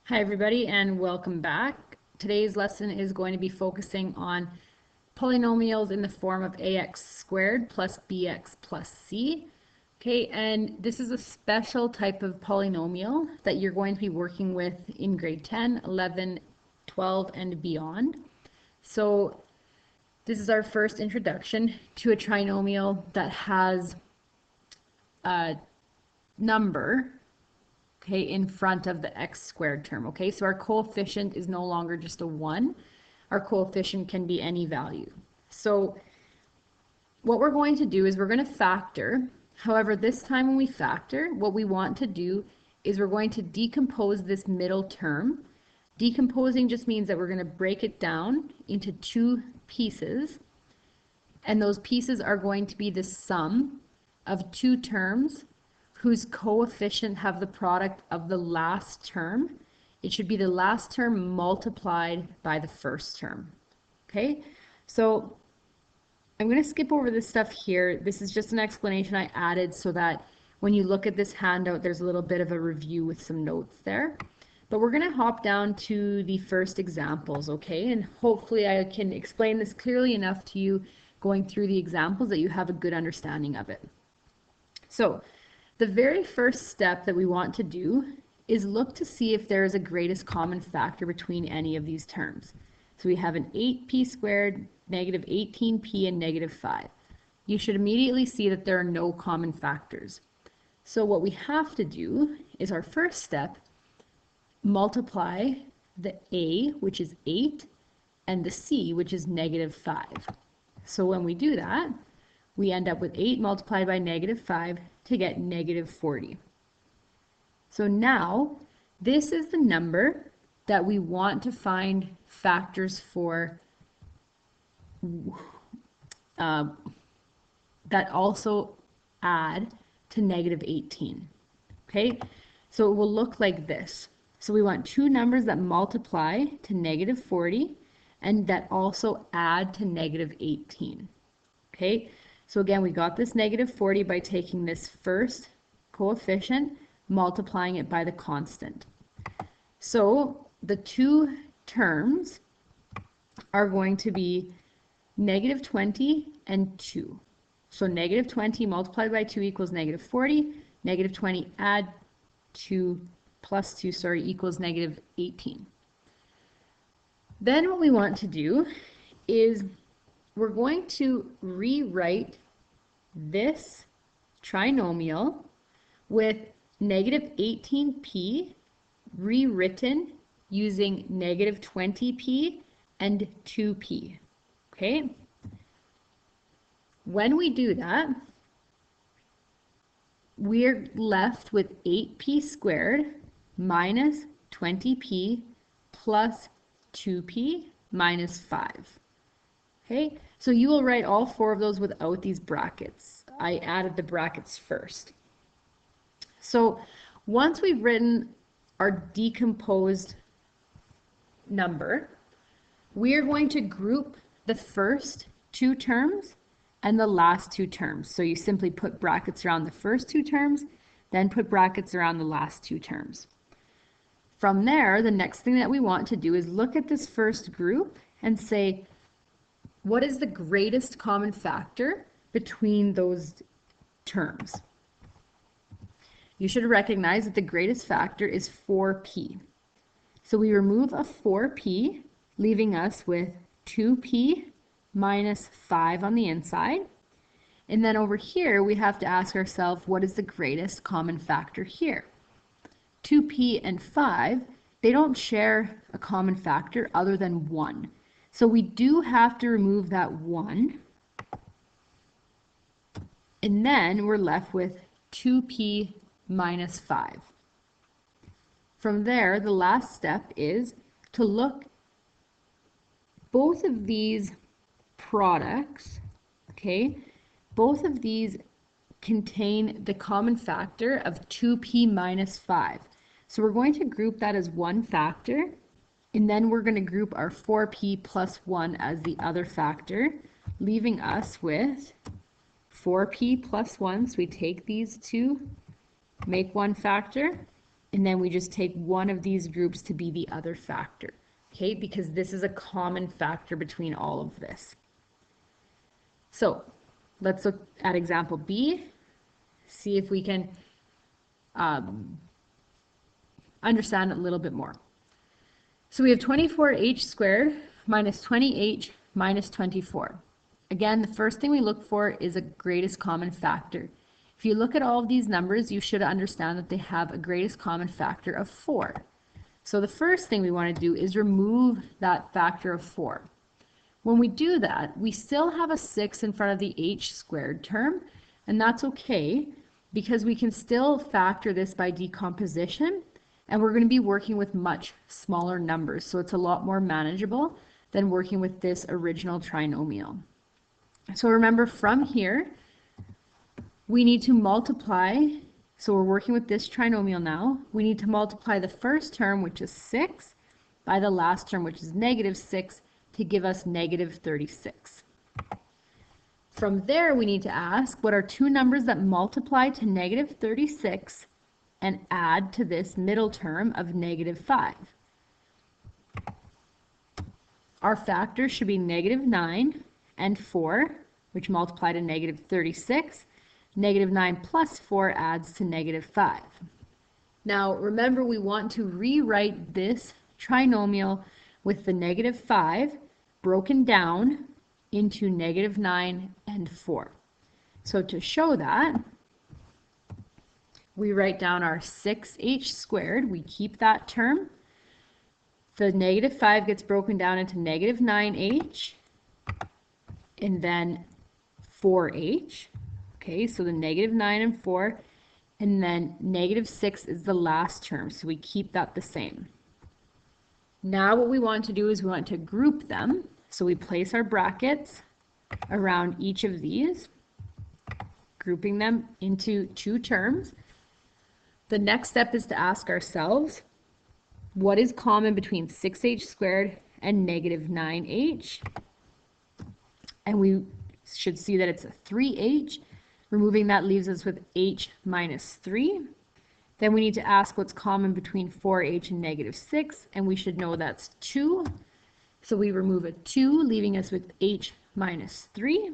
Hi everybody and welcome back. Today's lesson is going to be focusing on polynomials in the form of ax squared plus bx plus c. Okay, and this is a special type of polynomial that you're going to be working with in grade 10, 11, 12, and beyond. So this is our first introduction to a trinomial that has a number, okay, in front of the x squared term. Okay, so our coefficient is no longer just a 1. Our coefficient can be any value. So what we're going to do is we're going to factor. However, this time when we factor, what we want to do is we're going to decompose this middle term. Decomposing just means that we're going to break it down into two pieces, and those pieces are going to be the sum of two terms whose coefficient have the product of the last term. It should be the last term multiplied by the first term. Okay, so I'm going to skip over this stuff here. This is just an explanation I added so that when you look at this handout, there's a little bit of a review with some notes there. But we're going to hop down to the first examples, okay? And hopefully I can explain this clearly enough to you going through the examples that you have a good understanding of it. So the very first step that we want to do is look to see if there is a greatest common factor between any of these terms. So we have an 8p squared, negative 18p, and negative 5. You should immediately see that there are no common factors. So what we have to do is our first step, multiply the a, which is 8, and the c, which is negative 5. So when we do that, we end up with 8 multiplied by negative 5 to get negative 40. So now, this is the number that we want to find factors for that also add to negative 18. Okay, so it will look like this. So we want two numbers that multiply to negative 40 and that also add to negative 18. Okay, so again, we got this negative 40 by taking this first coefficient, multiplying it by the constant. So the two terms are going to be negative 20 and 2. So negative 20 multiplied by 2 equals negative 40. Negative 20 add 2 plus 2, equals negative 18. Then what we want to do is we're going to rewrite this trinomial with negative 18p rewritten using negative 20p and 2p. Okay? When we do that, we're left with 8p squared minus 20p plus 2p minus 5. Okay, so you will write all four of those without these brackets. I added the brackets first. So once we've written our decomposed number, we are going to group the first two terms and the last two terms. So you simply put brackets around the first two terms, then put brackets around the last two terms. From there, the next thing that we want to do is look at this first group and say, what is the greatest common factor between those terms? You should recognize that the greatest factor is 4p. So we remove a 4p, leaving us with 2p minus 5 on the inside. And then over here, we have to ask ourselves, what is the greatest common factor here? 2p and 5, they don't share a common factor other than 1. So we do have to remove that 1. And then we're left with 2p minus 5. From there, the last step is to look both of these products, okay, both of these contain the common factor of 2p minus 5. So we're going to group that as one factor, and then we're going to group our 4p plus 1 as the other factor, leaving us with 4p plus 1. So we take these two, make one factor, and then we just take one of these groups to be the other factor, okay? Because this is a common factor between all of this. So let's look at example B, see if we can understand it a little bit more. So we have 24h squared minus 20h minus 24. Again, the first thing we look for is a greatest common factor. If you look at all of these numbers, you should understand that they have a greatest common factor of 4. So the first thing we want to do is remove that factor of 4. When we do that, we still have a 6 in front of the h squared term, and that's okay because we can still factor this by decomposition, and we're going to be working with much smaller numbers, so it's a lot more manageable than working with this original trinomial. So remember, from here, we need to multiply, so we're working with this trinomial now, we need to multiply the first term, which is 6, by the last term, which is negative 6, to give us negative 36. From there, we need to ask, what are two numbers that multiply to negative 36 and add to this middle term of negative 5? Our factors should be negative 9 and 4, which multiply to negative 36. Negative 9 plus 4 adds to negative 5. Now, remember, we want to rewrite this trinomial with the negative 5 broken down into negative 9 and 4. So to show that, we write down our 6h squared. We keep that term. The negative 5 gets broken down into negative 9h and then 4h. Okay, so the negative 9 and 4, and then negative 6 is the last term, so we keep that the same. Now what we want to do is we want to group them. So we place our brackets around each of these, grouping them into two terms. The next step is to ask ourselves, what is common between 6h squared and negative 9h? And we should see that it's a 3h. Removing that leaves us with h minus 3. Then we need to ask what's common between 4h and negative 6, and we should know that's 2. So we remove a 2, leaving us with h minus 3.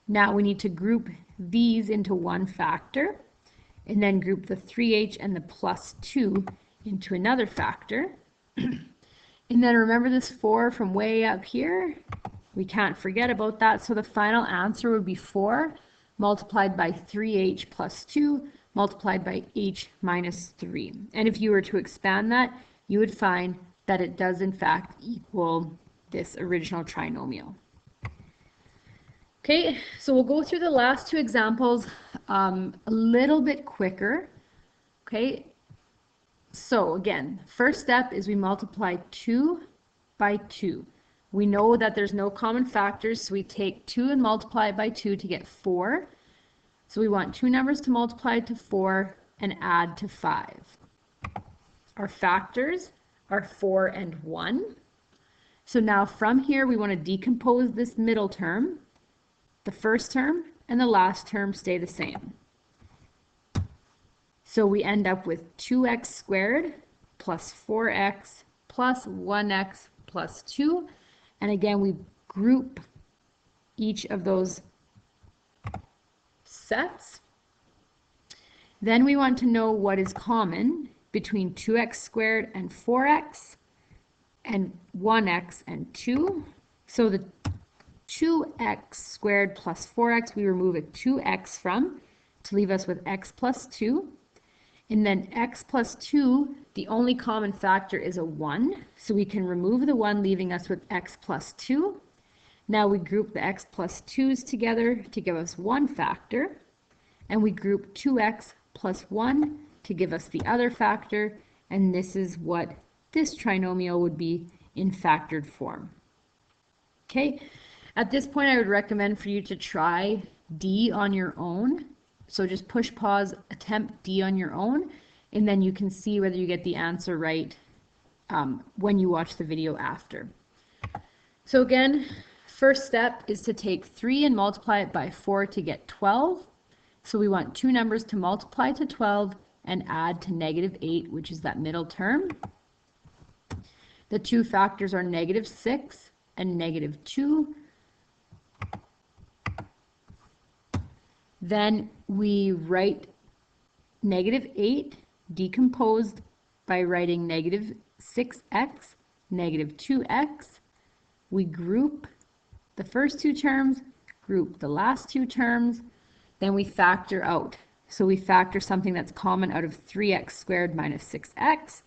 Now we need to group these into one factor, and then group the 3h and the plus 2 into another factor. And then remember this 4 from way up here? We can't forget about that, so the final answer would be 4 multiplied by 3h plus 2 multiplied by h minus 3. And if you were to expand that, you would find that it does in fact equal this original trinomial. Okay, so we'll go through the last two examples a little bit quicker. Okay, so again, first step is we multiply 2 by 2. We know that there's no common factors, so we take 2 and multiply it by 2 to get 4. So we want two numbers to multiply to 4 and add to 5. Our factors are 4 and 1. So now from here we want to decompose this middle term. The first term and the last term stay the same. So we end up with 2x squared plus 4x plus 1x plus 2. And again, we group each of those sets. Then we want to know what is common between 2x squared and 4x and 1x and 2. So the 2x squared plus 4x, we remove a 2x from to leave us with x plus 2. And then x plus 2, the only common factor is a 1. So we can remove the 1, leaving us with x plus 2. Now we group the x plus 2's together to give us one factor. And we group 2x plus 1 to give us the other factor. And this is what this trinomial would be in factored form. Okay, at this point I would recommend for you to try D on your own. So just push pause, attempt D on your own, and then you can see whether you get the answer right when you watch the video after. So again, first step is to take 3 and multiply it by 4 to get 12. So we want two numbers to multiply to 12 and add to negative 8, which is that middle term. The two factors are negative 6 and negative 2. Then we write negative 8 decomposed by writing negative 6x, negative 2x. We group the first two terms, group the last two terms, then we factor out. So we factor something that's common out of 3x squared minus 6x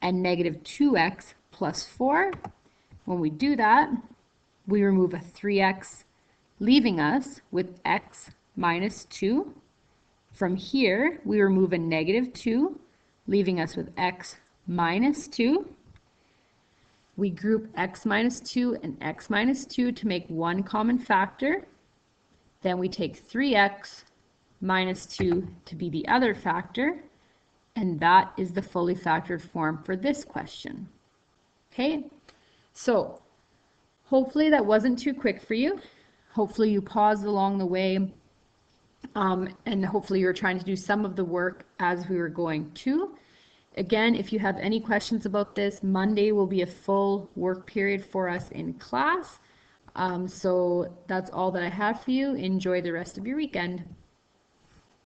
and negative 2x plus 4. When we do that, we remove a 3x, leaving us with x minus 2. From here, we remove a negative 2, leaving us with x minus 2. We group x minus 2 and x minus 2 to make one common factor. Then we take 3x minus 2 to be the other factor, and that is the fully factored form for this question. Okay, so hopefully that wasn't too quick for you. Hopefully you paused along the way, and hopefully you're trying to do some of the work as we were going too. Again, if you have any questions about this, Monday will be a full work period for us in class. So that's all that I have for you. Enjoy the rest of your weekend.